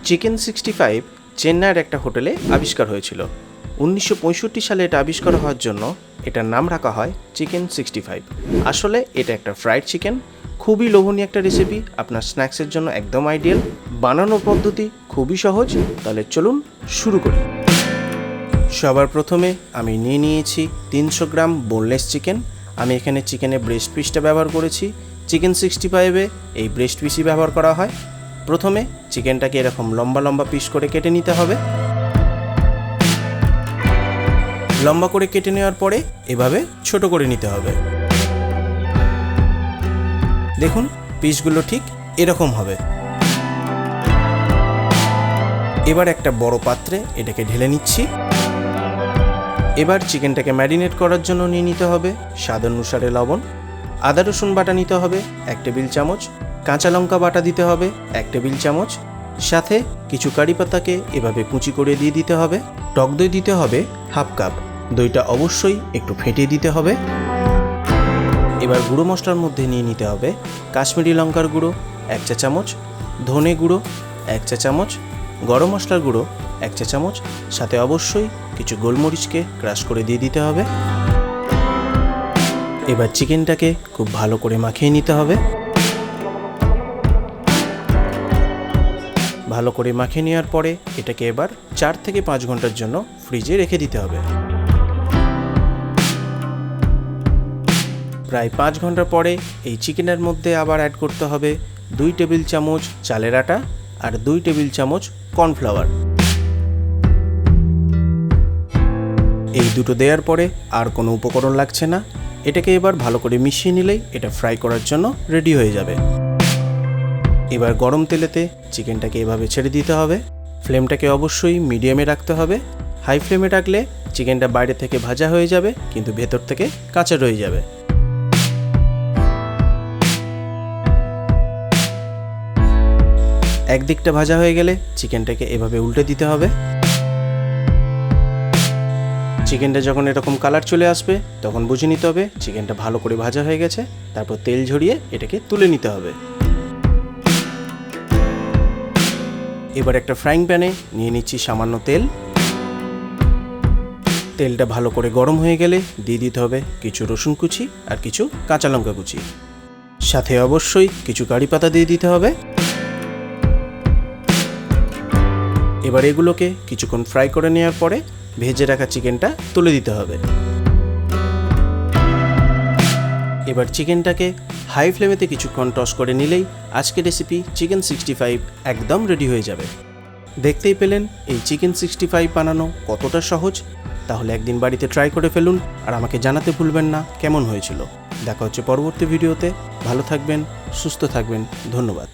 Chicken 65 চেন্নাইয়ের একটা হোটেলে আবিষ্কার হয়েছিল। 1965 সালে এটা আবিষ্কার হওয়ার জন্য এটার নাম রাখা হয় চিকেন 65। আসলে এটা একটা ফ্রাইড চিকেন, খুবই লোভনীয় একটা রেসিপি, আপনার স্ন্যাক্সের জন্য একদম আইডিয়াল। বানানোর পদ্ধতি খুবই সহজ, তাহলে চলুন শুরু করি। সবার প্রথমে আমি নিয়েছি 300 গ্রাম বোনলেস চিকেন। আমি এখানে চিকেনের ব্রেস্ট পিসটা ব্যবহার করেছি। চিকেন 65-এ এই ব্রেস্ট পিসই ব্যবহার করা হয়। প্রথমে চিকেনটাকে এরকম লম্বা লম্বা পিস করে কেটে নিতে হবে। লম্বা করে কেটে নেওয়ার পরে এভাবে ছোট করে নিতে হবে। দেখুন পিসগুলো ঠিক এরকম হবে। এবার একটা বড় পাত্রে এটাকে ঢেলে নিচ্ছি। এবার চিকেনটাকে ম্যারিনেট করার জন্য নিয়ে নিতে হবে স্বাদ অনুসারে লবণ, আদা রসুন বাটা নিতে হবে 1 টেবিল চামচ, কাঁচা লঙ্কা বাটা দিতে হবে 1 টেবিল চামচ, সাথে কিছু কারি পাতাকে এভাবে কুচি করে দিয়ে দিতে হবে। টক দই দিতে হবে হাফ কাপ, দইটা অবশ্যই একটু ফেটিয়ে দিতে হবে। এবার গুঁড়ো মশলার মধ্যে নিয়ে নিতে হবে কাশ্মীরি লঙ্কার গুঁড়ো 1 চা চামচ, ধনে গুঁড়ো 1 চা চামচ, গরম মশলার গুঁড়ো 1 চা চামচ, সাথে অবশ্যই কিছু গোলমরিচকে ক্রাশ করে দিয়ে দিতে হবে। এবার চিকেনটাকে খুব ভালো করে মাখিয়ে নিতে হবে। ভালো করে মাখিয়ে নেওয়ার পরে এটাকে এবার 4 থেকে 5 ঘন্টার জন্য ফ্রিজে রেখে দিতে হবে। প্রায় 5 ঘন্টা পরে এই চিকেনের মধ্যে আবার অ্যাড করতে হবে 2 টেবিল চামচ চালের আটা আর 2 টেবিল চামচ কর্নফ্লাওয়ার। এই দুটো দেওয়ার পরে আর কোনো উপকরণ লাগছে না। এটাকে এবার ভালো করে মিশিয়ে নিলেই এটা ফ্রাই করার জন্য রেডি হয়ে যাবে। এবার গরম তেলেতে চিকেনটাকে এভাবে ছেড়ে দিতে হবে। ফ্লেমটাকে অবশ্যই মিডিয়ামে রাখতে হবে। হাই ফ্লেমে রাখলে চিকেনটা বাইরে থেকে ভাজা হয়ে যাবে কিন্তু ভেতর থেকে কাঁচা রয়ে যাবে। একদিকটা ভাজা হয়ে গেলে চিকেনটাকে এভাবে উল্টে দিতে হবে। চিকেনটা যখন এরকম কালার চলে আসবে তখন বুঝে নিতে হবে চিকেনটা ভালো করে ভাজা হয়ে গেছে। তারপর তেল ঝরিয়ে এটাকে তুলে নিতে হবে। এবার একটা ফ্রাইং প্যানে নিয়ে নিচ্ছি সামান্য তেল। তেলটা ভালো করে গরম হয়ে গেলে দিয়ে দিতে হবে কিছু রসুন কুচি আর কিছু কাঁচা লঙ্কা কুচি, সাথে অবশ্যই কিছু কারি পাতা দিয়ে দিতে হবে। এবার এগুলোকে কিছুক্ষণ ফ্রাই করে নেওয়ার পরে ভেজে রাখা চিকেনটা তুলে দিতে হবে। এবার চিকেনটাকে হাই ফ্লেমেতে কিছুক্ষণ টস করে নিলেই আজকের রেসিপি চিকেন 65 একদম রেডি হয়ে যাবে। দেখতেই পেলেন এই চিকেন 65 বানানো কতটা সহজ। তাহলে একদিন বাড়িতে ট্রাই করে ফেলুন আর আমাকে জানাতে ভুলবেন না কেমন হয়েছিল। দেখা হচ্ছে পরবর্তী ভিডিওতে। ভালো থাকবেন, সুস্থ থাকবেন, ধন্যবাদ।